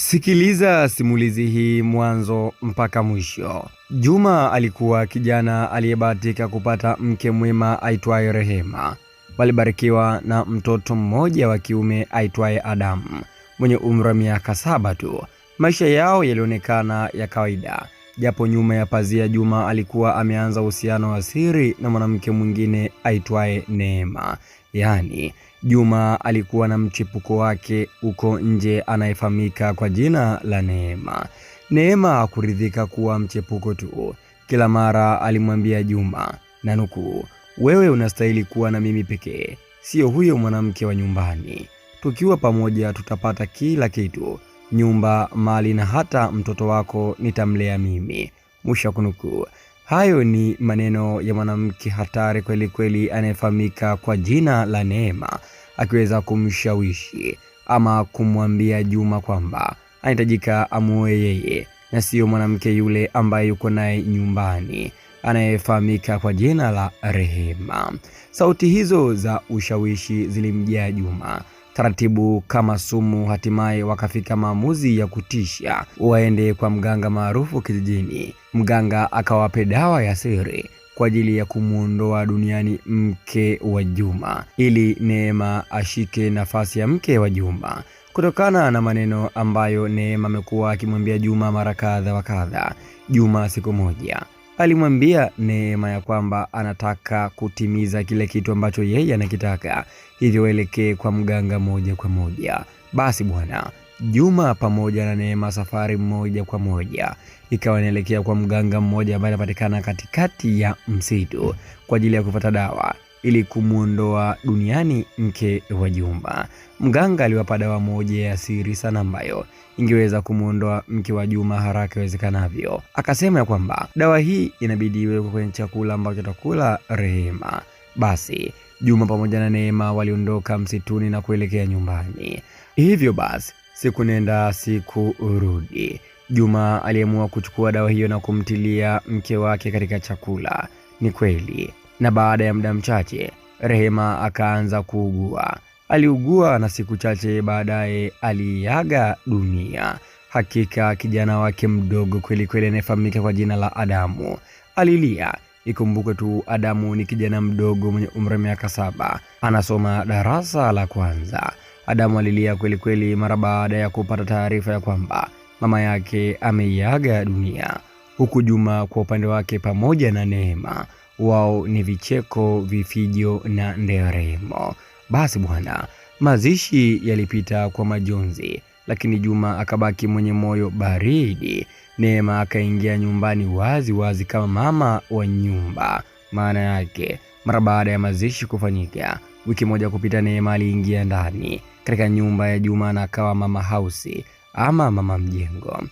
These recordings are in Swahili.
Sikiliza simulizi hii mwanzo mpaka mwisho. Juma alikuwa kijana aliyebahatika kupata mke mwema aitwaye Rehema. Walibarikiwa na mtoto mmoja wa kiume aitwaye Adamu mwenye umri wa miaka 7 tu. Maisha yao yalionekana ya kawaida, japo nyuma ya pazia Juma alikuwa ameanza uhusiano wa siri na mwanamke mwingine aitwaye Neema. Yaani Juma alikuwa na mchepuko wake uko nje anayefahamika kwa jina la Neema. Neema hakuridhika kuwa mchepuko tu. Kila mara alimwambia Juma, na nukuu, wewe unastahili kuwa na mimi pekee, sio huyo mwanamke wa nyumbani. Tukiwa pamoja tutapata kila kitu, nyumba, mali na hata mtoto wako nitamlea mimi. Mwisho kunukuu. Hayo ni maneno ya mwanamke hatari kweli kweli anayefahamika kwa jina la Neema, akiweza kumshawishi ama kumwambia Juma kwamba anahitajika amuoe yeye na sio mwanamke yule ambaye yuko naye nyumbani anayefahamika kwa jina la Rehema. Sauti hizo za ushawishi zilimjia Juma taratibu kama sumu. Hatimaye wakafika maamuzi ya kutisha waende kwa mganga maarufu kijijini. Mganga akawape dawa ya siri kwa ajili ya kumuondoa duniani mke wa Juma ili Neema ashike nafasi ya mke wa Juma. Kutokana na maneno ambayo Neema amekuwa akimwambia Juma mara kadha wa kadha, Juma siku moja alimwambia Neema ya kwamba anataka kutimiza kile kitu ambacho yeye anakitaka, hivyo elekee kwa mganga moja kwa moja. Basi bwana, Juma pamoja na Neema safari moja kwa moja ikawa inaelekea kwa mganga mmoja ambaye anapatikana katikati ya msitu kwa ajili ya kupata dawa ili kumuondoa duniani mke wa Juma. Mganga aliwapa dawa moja ya siri sana ambayo ingeweza kumuondoa mke wa Juma haraka iwezekanavyo. Akasema ya kwamba dawa hii inabidi iwe kwenye chakula ambacho atakula Rehema. Basi Juma pamoja na Neema waliondoka msituni na kuelekea nyumbani. Hivyo basi siku nenda siku urudi, Juma aliamua kuchukua dawa hiyo na kumtilia mke wake katika chakula. Ni kweli, na baada ya muda mchache Rehema akaanza kuugua. Aliugua na siku chache baadaye aliaga dunia. Hakika kijana wake mdogo kweli kweli anayefahamika kwa jina la Adamu alilia. Ikumbuke tu Adamu ni kijana mdogo mwenye umri wa miaka 7, anasoma darasa la kwanza. Adamu alilia kweli kweli mara baada ya kupata taarifa ya kwamba mama yake ameiaga dunia, huku Juma kwa upande wake pamoja na Neema wao ni vicheko, vifijo na nderemo. Basi bwana, mazishi yalipita kwa majonzi, lakini Juma akabaki mwenye moyo baridi. Neema akaingia nyumbani wazi wazi kama mama wa nyumba. Maana yake mara baada ya mazishi kufanyika, wiki moja kupita, Neema aliingia ndani katika nyumba ya Juma na akawa mama house ama mama mjengo.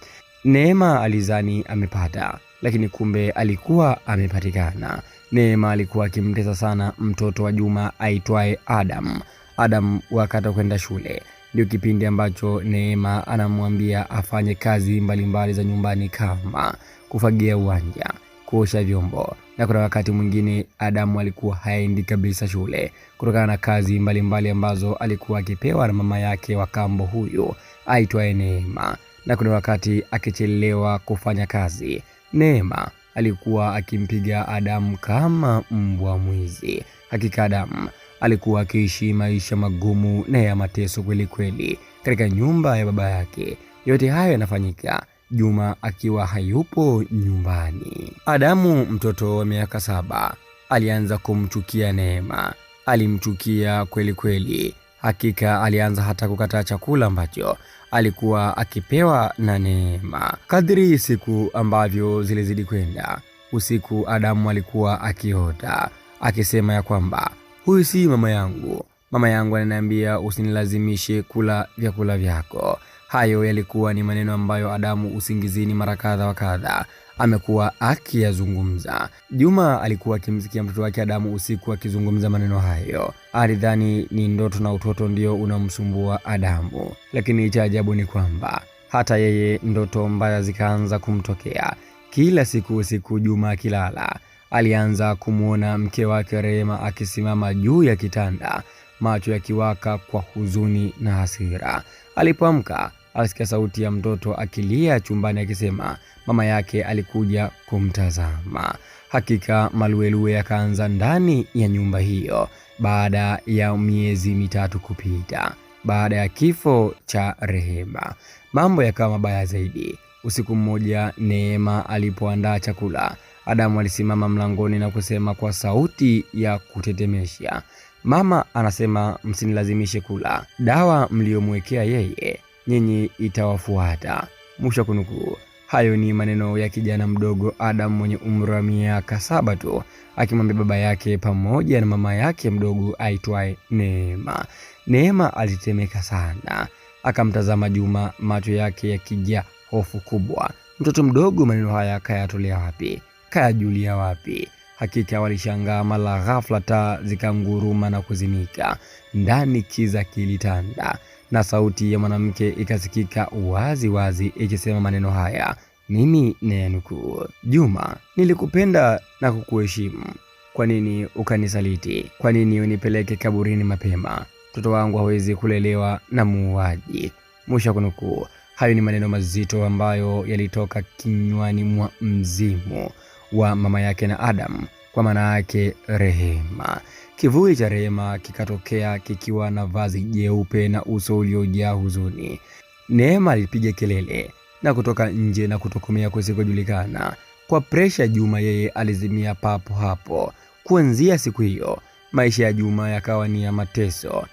Neema alizani amepata, lakini kumbe alikuwa amepatikana. Neema alikuwa akimtesa sana mtoto wa Juma aitwaye Adam. Adam wakati kwenda shule ndio kipindi ambacho Neema anamwambia afanye kazi mbalimbali za nyumbani kama kufagia uwanja, kuosha vyombo, na kuna wakati mwingine Adam alikuwa haendi kabisa shule kutokana na kazi mbalimbali ambazo alikuwa akipewa na mama yake wa kambo huyo aitwaye Neema. Na kuna wakati akichelewa kufanya kazi, Neema alikuwa akimpiga Adam kama mbwa mwizi. Hakika Adam alikuwa akiishi maisha magumu na ya mateso kweli kweli katika nyumba ya baba yake. Yote hayo yanafanyika Juma akiwa hayupo nyumbani. Adamu mtoto wa miaka 7 alianza kumchukia Neema. Alimchukia kweli kweli. Hakika alianza hata kukataa chakula ambacho alikuwa akipewa na Neema. Kadri siku ambavyo zilizidi kwenda, usiku Adamu alikuwa akiota akisema ya kwamba huyu si mama yangu. Mama yangu ananiambia usinilazimishe kula vyakula vyako. Hayo yalikuwa ni maneno ambayo Adamu usingizini mara kadha wa kadha amekuwa akiyazungumza. Juma alikuwa akimsikia mtoto wake Adamu usiku akizungumza maneno hayo. Alidhani ni ndoto na utoto ndio unamsumbua Adamu, lakini cha ajabu ni kwamba hata yeye ndoto mbaya zikaanza kumtokea. Kila siku Juma akilala alianza kumuona mke wake Rehema akisimama juu ya kitanda, macho yakiwaka kwa huzuni na hasira. Alipoamka alisikia sauti ya mtoto akilia chumbani akisema mama yake alikuja kumtazama. Hakika maluelue yakaanza ndani ya nyumba hiyo baada ya miezi mitatu kupita. Baada ya kifo cha Rehema, mambo yakawa mabaya zaidi. Usiku mmoja, Neema alipoandaa chakula, Adamu alisimama mlangoni na kusema kwa sauti ya kutetemesha, mama anasema msinilazimishe kula, dawa mliomwekea yeye nyinyi itawafuata. Mwisho kunukuu. Hayo ni maneno ya kijana mdogo Adam mwenye umri wa miaka 7 tu, akimwambia baba yake pamoja na mama yake mdogo aitwaye Neema. Neema alitetemeka sana, akamtazama Juma, macho yake yakijaa hofu kubwa. Mtoto mdogo, maneno haya kayatolea wapi? Kayajulia wapi? Hakika walishangaa. Mara ghafla taa zikanguruma na kuzimika. Ndani kiza kilitanda na sauti ya mwanamke ikasikika wazi wazi ikisema maneno haya, mimi nayanukuu: Juma, nilikupenda na kukuheshimu. Kwa nini ukanisaliti? Kwa nini unipeleke kaburini mapema? Mtoto wangu hawezi kulelewa na muuaji. Mwisho kunukuu. Hayo ni maneno mazito ambayo yalitoka kinywani mwa mzimu wa mama yake na Adam, kwa maana yake Rehema. Kivuli cha Rehema kikatokea kikiwa na vazi jeupe na uso uliojaa huzuni. Neema alipiga kelele na kutoka nje na kutokomea kusikojulikana. Kwa presha, Juma yeye alizimia papo hapo. Kuanzia siku hiyo, maisha ya Juma yakawa ni ya mateso.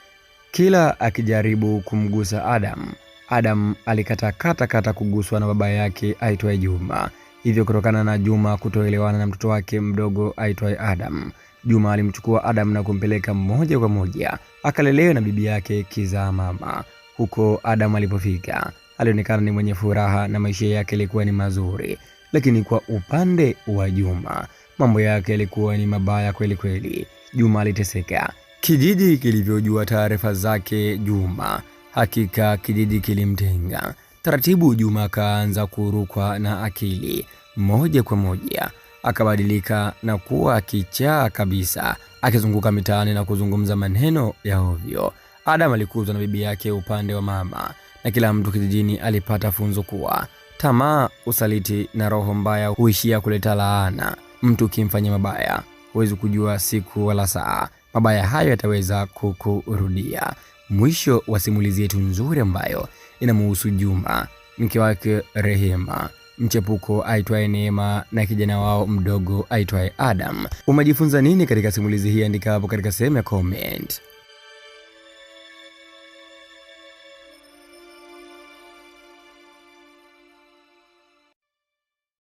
Kila akijaribu kumgusa Adam alikatakata kuguswa na baba yake aitwaye Juma. Hivyo kutokana na Juma kutoelewana na mtoto wake mdogo aitwaye Adam, Juma alimchukua Adam na kumpeleka moja kwa moja akalelewa na bibi yake kizaa mama. Huko Adam alipofika, alionekana ni mwenye furaha na maisha yake yalikuwa ni mazuri, lakini kwa upande wa Juma mambo yake yalikuwa ni mabaya kweli kweli. Juma aliteseka. Kijiji kilivyojua taarifa zake Juma, hakika kijiji kilimtenga. Taratibu Juma akaanza kurukwa na akili. Moja kwa moja akabadilika na kuwa kichaa kabisa, akizunguka mitaani na kuzungumza maneno ya ovyo. Adam alikuzwa na bibi yake upande wa mama, na kila mtu kijijini alipata funzo kuwa tamaa, usaliti na roho mbaya huishia kuleta laana. Mtu kimfanya mabaya, huwezi kujua siku wala saa mabaya hayo yataweza kukurudia. Mwisho wa simulizi yetu nzuri ambayo inamuhusu Juma, mke wake Rehema, mchepuko aitwaye Neema na kijana wao mdogo aitwaye Adam. Umejifunza nini katika simulizi hii? Andika hapo katika sehemu ya comment.